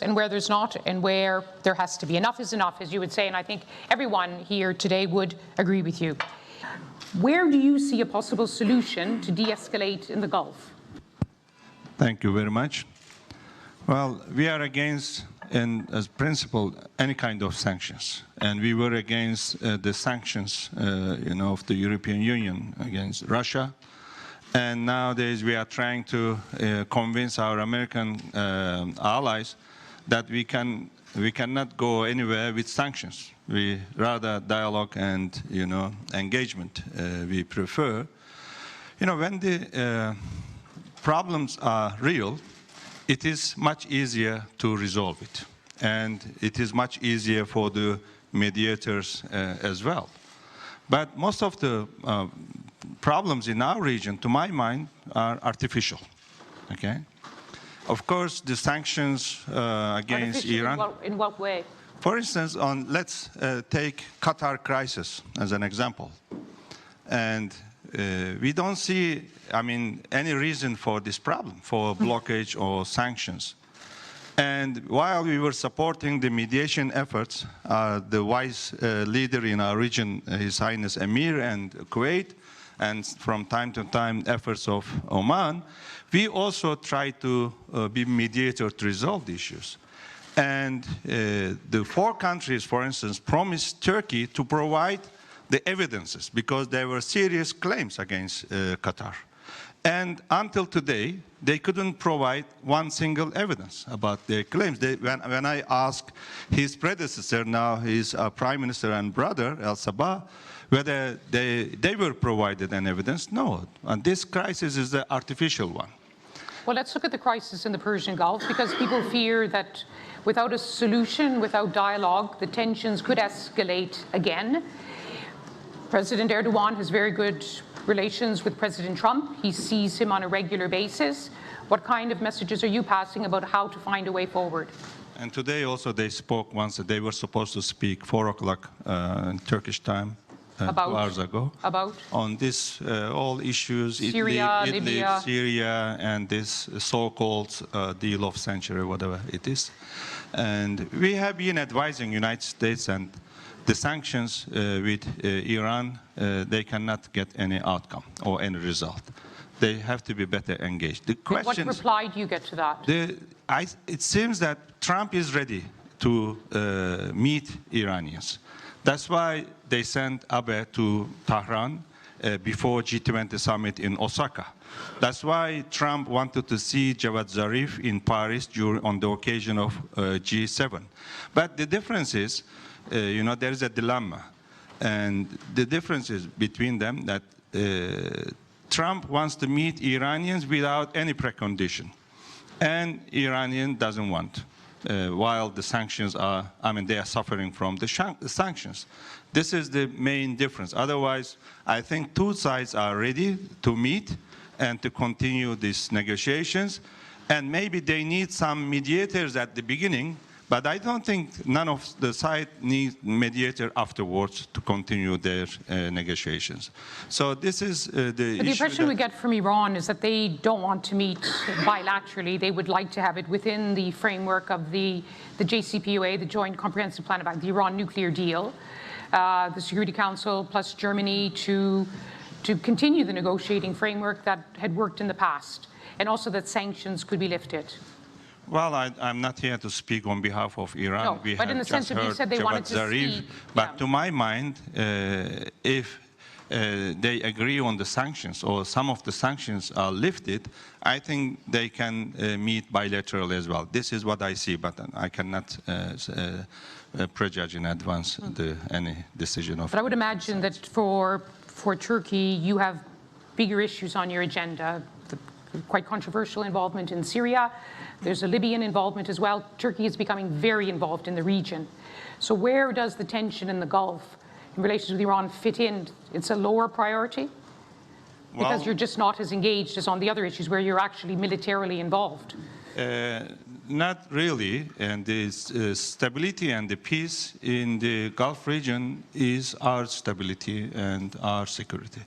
is and where there's not, and where there has to be. Enough is enough, as you would say, and I think everyone here today would agree with you. Where do you see a possible solution to de-escalate in the Gulf? Thank you very much. Well, we are against, as principle, any kind of sanctions, and we were against the sanctions, of the European Union against Russia. And nowadays we are trying to convince our American allies that we cannot go anywhere with sanctions. We rather dialogue and engagement we prefer. When the problems are real, it is much easier to resolve it, and it is much easier for the mediators as well. But most of the problems in our region, to my mind, are artificial. Okay, of course, the sanctions against Iran. In what way? For instance, let's take Qatar crisis as an example, and we don't see, any reason for this problem, for blockage or sanctions. And while we were supporting the mediation efforts, the wise leader in our region, His Highness Emir and Kuwait, and from time to time efforts of Oman, we also try to be mediator to resolve the issues. And the four countries, for instance, promised Turkey to provide the evidences because there were serious claims against Qatar. And until today, they couldn't provide one single evidence about their claims. When I asked his predecessor, now his prime minister and brother, El-Sabah, whether they were provided an evidence, no. And this crisis is the artificial one. Well, let's look at the crisis in the Persian Gulf, because people fear that without a solution, without dialogue, the tensions could escalate again. President Erdogan has very good relations with President Trump. He sees him on a regular basis. What kind of messages are you passing about how to find a way forward? And today also they spoke once. They were supposed to speak 4 o'clock in Turkish time. 2 hours ago. About? On this, all issues, Syria, Idlib, Libya. Syria, and this so-called deal of century, whatever it is. And we have been advising United States and the sanctions with Iran, they cannot get any outcome or any result. They have to be better engaged. The question. What reply do you get to that? It seems that Trump is ready to meet Iranians. That's why they sent Abe to Tehran before G20 summit in Osaka. That's why Trump wanted to see Javad Zarif in Paris on the occasion of G7. But the difference is, there is a dilemma. And the difference is between them that Trump wants to meet Iranians without any precondition. And Iranian doesn't want. While the sanctions are, they are suffering from the sanctions. This is the main difference. Otherwise, I think two sides are ready to meet and to continue these negotiations. And maybe they need some mediators at the beginning, but I don't think none of the side needs mediator afterwards to continue their negotiations. So this is the issue. The impression we get from Iran is that they don't want to meet bilaterally. They would like to have it within the framework of the JCPOA, the Joint Comprehensive Plan of Action, the Iran nuclear deal, the Security Council plus Germany to continue the negotiating framework that had worked in the past, and also that sanctions could be lifted. Well, I'm not here to speak on behalf of Iran. No, we but have in the just sense of you said they wanted to Zarif. see. But to my mind, if they agree on the sanctions or some of the sanctions are lifted, I think they can meet bilaterally as well. This is what I see, but I cannot prejudge in advance any decision of. But I would imagine that for Turkey, you have bigger issues on your agenda. The quite controversial involvement in Syria. There's a Libyan involvement as well. Turkey is becoming very involved in the region. So where does the tension in the Gulf in relations with Iran fit in? It's a lower priority? Because you're just not as engaged as on the other issues where you're actually militarily involved. Not really. And the stability and the peace in the Gulf region is our stability and our security.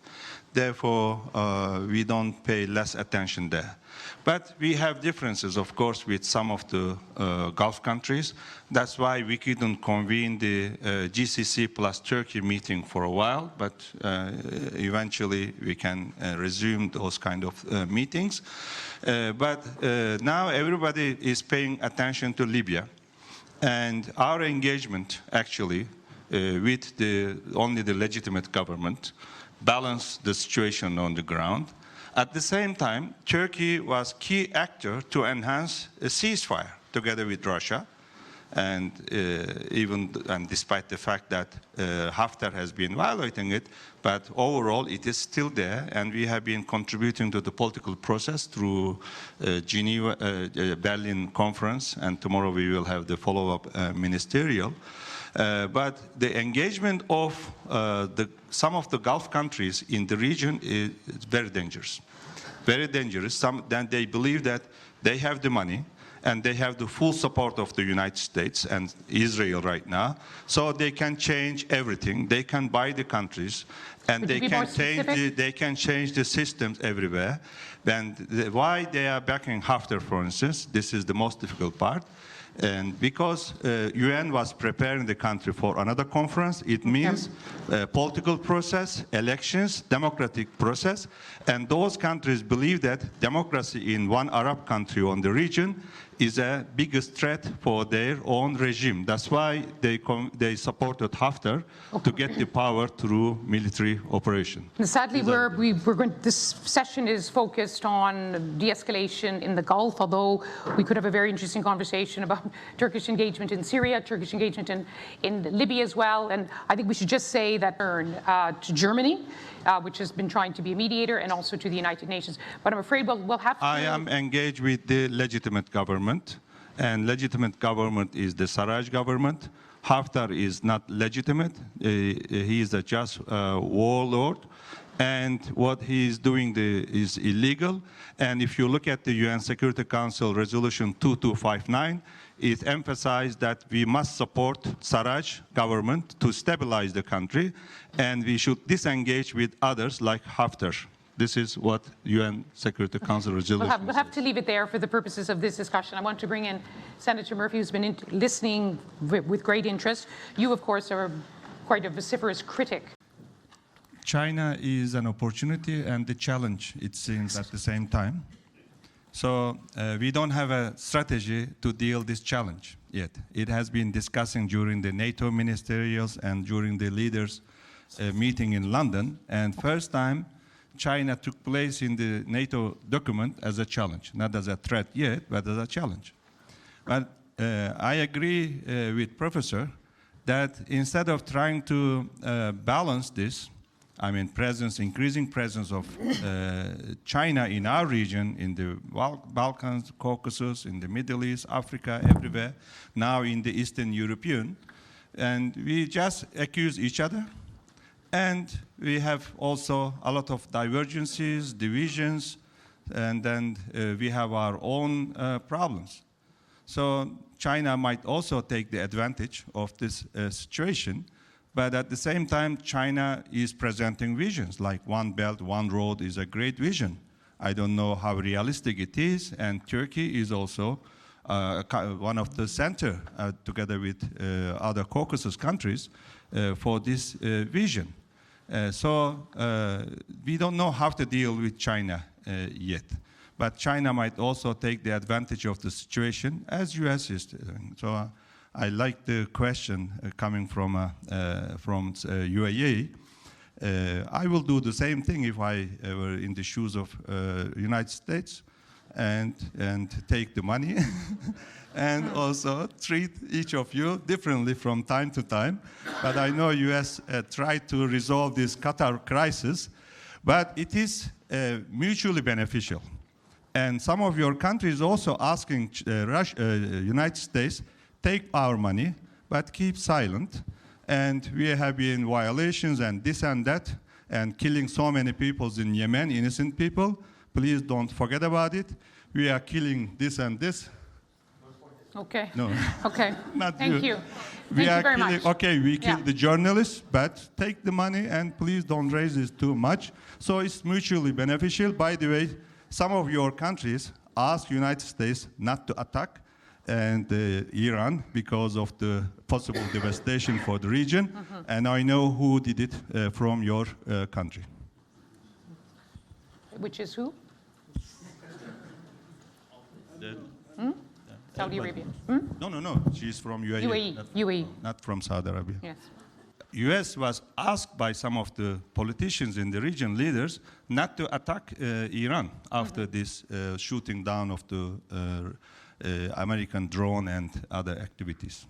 therefore we don't pay less attention there. But we have differences, of course, with some of the Gulf countries. That's why we couldn't convene the GCC plus Turkey meeting for a while, but eventually we can resume those kind of meetings. But now everybody is paying attention to Libya. And our engagement, actually, with only the legitimate government, balanced the situation on the ground. At the same time, Turkey was key actor to enhance a ceasefire together with Russia, and despite the fact that Haftar has been violating it, but overall it is still there, and we have been contributing to the political process through Geneva, Berlin conference, and tomorrow we will have the follow-up ministerial. But the engagement of some of the Gulf countries in the region is very dangerous. Very dangerous. Then they believe that they have the money and they have the full support of the United States and Israel right now, so they can change everything. They can buy the countries, and they can change the systems everywhere. And why they are backing Haftar, for instance, this is the most difficult part. And because UN was preparing the country for another conference, it means political process, elections, democratic process, and those countries believe that democracy in one Arab country on the region is a biggest threat for their own regime. That's why they supported Haftar to get the power through military operation. And sadly, this session is focused on de-escalation in the Gulf, although we could have a very interesting conversation about Turkish engagement in Syria, Turkish engagement in Libya as well. And I think we should just say that to Germany, which has been trying to be a mediator, and also to the United Nations. But I'm afraid we'll have to... I am engaged with the legitimate government, and legitimate government is the Sarraj government. Haftar is not legitimate. He is a just warlord, and what he is doing is illegal. And if you look at the UN Security Council Resolution 2259, it emphasized that we must support Sarraj government to stabilize the country, and we should disengage with others like Haftar. This is what UN Security Council resolution We'll have to leave it there for the purposes of this discussion. I want to bring in Senator Murphy, who's been listening with great interest. You, of course, are quite a vociferous critic. China is an opportunity and a challenge, it seems, at the same time. So we don't have a strategy to deal this challenge yet. It has been discussing during the NATO ministerials and during the leaders' meeting in London. And first time, China took place in the NATO document as a challenge, not as a threat yet, but as a challenge. But I agree with Professor that instead of trying to balance this, I mean, increasing presence of China in our region, in the Balkans, Caucasus, in the Middle East, Africa, everywhere, now in the Eastern European, and we just accuse each other. And we have also a lot of divergences, divisions, and then we have our own problems. So China might also take the advantage of this situation, but at the same time, China is presenting visions, like One Belt, One Road is a great vision. I don't know how realistic it is, and Turkey is also one of the center, together with other Caucasus countries, for this vision. So we don't know how to deal with China yet. But China might also take the advantage of the situation, as US is doing. So I like the question coming from UAE. I will do the same thing if I were in the shoes of United States and take the money and also treat each of you differently from time to time. But I know US tried to resolve this Qatar crisis, but it is mutually beneficial. And some of your countries also asking United States, take our money, but keep silent. And we have been violations and this and that, and killing so many people in Yemen, innocent people. Please don't forget about it. We are killing this and this. Okay. No. Okay. Not Thank you. Thank you very much. Okay, we Yeah. killed the journalists, but take the money and please don't raise this too much. So it's mutually beneficial. By the way, some of your countries asked United States not to attack and Iran because of the possible devastation for the region. And I know who did it from your country. Which is who? Saudi Arabia. No. She's from UAE. UAE. UAE. Not from Saudi Arabia. Yes. U.S. was asked by some of the politicians in the region, leaders, not to attack Iran after this shooting down of the American drone and other activities.